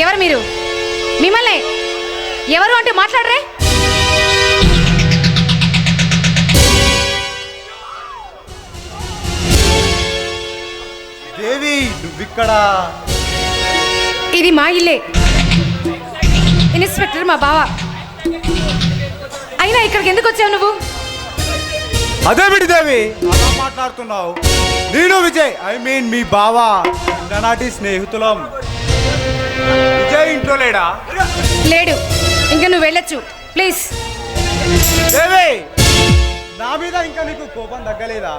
ఎవరు మీరు? మిమ్మల్ని ఎవరు అంటే మాట్లాడరే? దేవి నువ్విక్కడ? ఇది మా ఇల్లే. ఇన్స్పెక్టర్ మా బావ. అయినా ఇక్కడికి ఎందుకు వచ్చావు నువ్వు? అదేమిటి దేవి అలా మాట్లాడుతున్నావు? నేను విజయ్, ఐ మీన్ మీ బావ, నాటి స్నేహితులం. విజయ్ ఇంట్లో లేడా? లేడు. ఇంకా నువ్వు వెళ్ళొచ్చు ప్లీజ్. దేవి నా మీద ఇంకా నీకు కోపం తగ్గలేదా?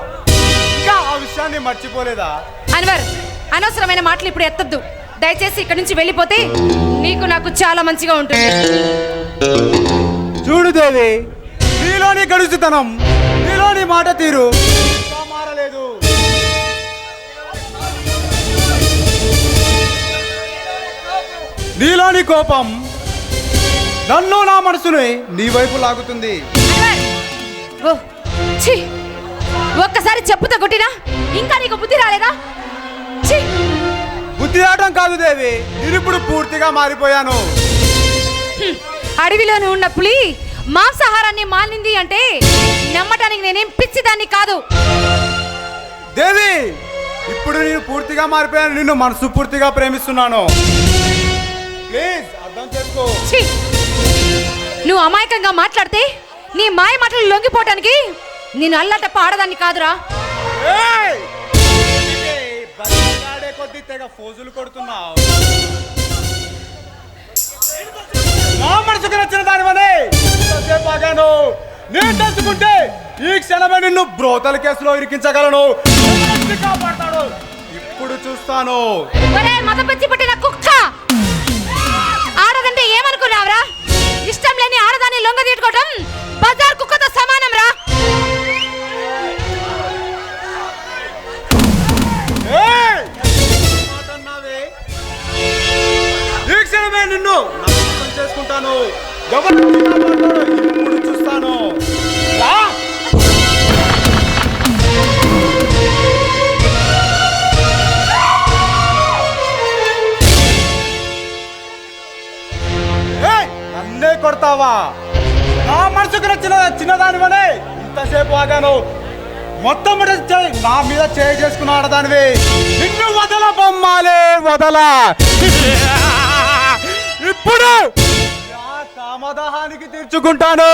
ఇంకా ఆ విషయాన్ని మర్చిపోలేదా? అన్వర్, అనవసరమైన మాటలు ఇప్పుడు ఎత్తద్దు. దయచేసి ఇక్కడ నుంచి వెళ్ళిపోతే నీకు నాకు చాలా మంచిగా ఉంటుంది. చూడు దేవి, నీలోని గడుచుతనం, నీలోని మాట తీరు ఇంకా మారలేదు. నీలోని కోపం నన్ను, నా మనసుని నీ వైపు లాగుతుంది. ఓ ఛీ, ఒక్కసారి చెప్పుతో కొట్టినా ఇంకా నీకు బుద్ధి రాలేదా? ఛీ, బుద్ధి రావడం కాదు దేవి, నేను ఇప్పుడు పూర్తిగా మారిపోయాను. అడవిలోనే ఉన్న పులి మాంసాహారాన్ని మానింది అంటే నమ్మటానికి నేనేం పిచ్చిదాన్ని కాదు. దేవి ఇప్పుడు నేను పూర్తిగా మారిపోయాను, నిన్ను మనసు పూర్తిగా ప్రేమిస్తున్నాను. ప్లీజ్ అర్థం చేసుకో. ఛీ, నువ్వు అమాయకంగా మాట్లాడితే నీ మాయ మాటలు లొంగిపోవటానికి నేను అల్లాటప్ప ఆడదాన్ని కాదురా. ఏయ్! బతిలాడే కొద్దీ తెగ ఫోజులు కొడుతున్నావు. నా మనసుకు నచ్చిన దానివనే ఇంతసేపు ఆగాను. నేను తెలుసుకుంటే ఈ క్షణమే నిన్ను బ్రోతల కేసులో ఇరికించగలను. కాపాడతాడు, ఇప్పుడు చూస్తాను. ఒరే మతపిచ్చి పుట్టిన కుక్క, ఆడదంటే ఏమనుకున్నావురా? ఇష్టం లేని ఆడదాన్ని లొంగ తీసుకోవడం బజార్ కుక్కతో సమానం రా. ఈ క్షణమే నిన్ను నమ్మకం చేసుకుంటాను. ఇప్పుడు చూస్తాను. నన్నే కొడతావా? నా మనసుకు నచ్చిన చిన్నదానివనే ఇంతసేపు ఆగాను. మొత్తం నా మీద చేయి చేసుకున్న ఆడదానివి. నిన్ను వదల బొమ్మాలే వదల. ఇప్పుడు నా కామదాహానికి తీర్చుకుంటాను.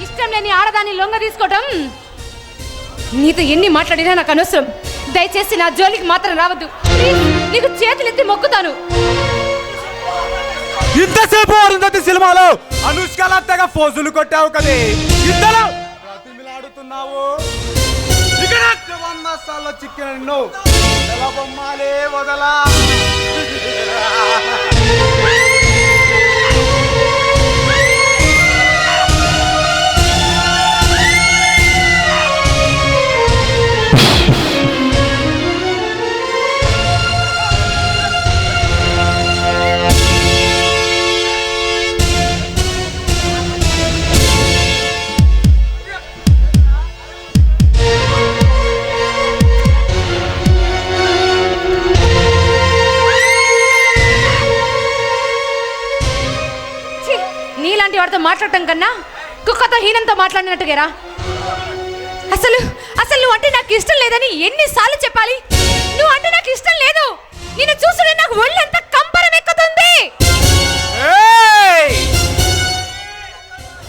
ఇష్టం లేని ఆడదాన్ని లొంగ తీసుకోవటం నీతో ఎన్ని మాట్లాడినా నాకు అనవసరం. దయచేసి నా జోలికి మాత్రం రావద్దు. నీకు చేతులెత్తి మొక్కుతాను. ఇంతసేపు అరుంధతి సినిమాలో అనుష్కల తెగ ఫోజులు కొట్టావు కదే, ఇంతలో బ్రతిమిలాడుతున్నావు. ఇక్కడ 100 సార్లు చిక్కిన నిన్ను వదల బొమ్మాలే వదలా. నీలాంటి వాడితో మాట్లాడటం కన్నా కుక్కతో హీనంతో మాట్లాడినట్టుగా. అసలు అసలు నువ్వు అంటే నాకు ఇష్టం లేదని ఎన్నిసార్లు చెప్పాలి? నువ్వు అంటే నాకు ఇష్టం లేదు. నిన్ను చూస్తుంటే నాకు ఒళ్ళంతా కంపరం ఎక్కుతుంది.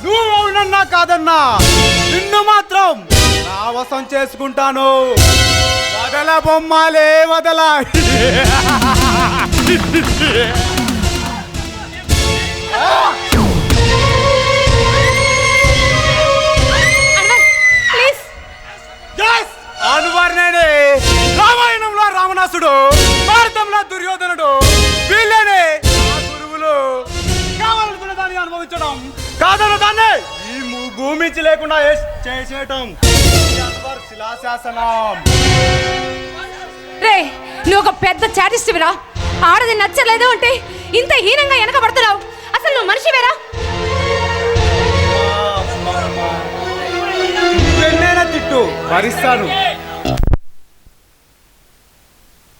నువ్వు అవునన్నా కాదన్నా నిన్ను మాత్రం నా వశం చేసుకుంటాను. వదల బొమ్మాలే వదల. అనువర్ణనే రామాయణంలో రావణాసుడు, భారతంలో దుర్యోధనుడు, వీళ్ళనే ఆ గురువులు. కావాలనుకున్న దాన్ని అనుభవించడం, కాదన్న దాన్ని ఈ భూమించి లేకుండా చేసేయటం శిలాశాసనం. రే, నువ్వు ఒక పెద్ద చాటిస్టివిరా. ఆడది నచ్చలేదు అంటే ఇంత హీనంగా వెనకబడుతున్నావు. అసలు నువ్వు మనిషివేరా? తిట్టు భరిస్తాను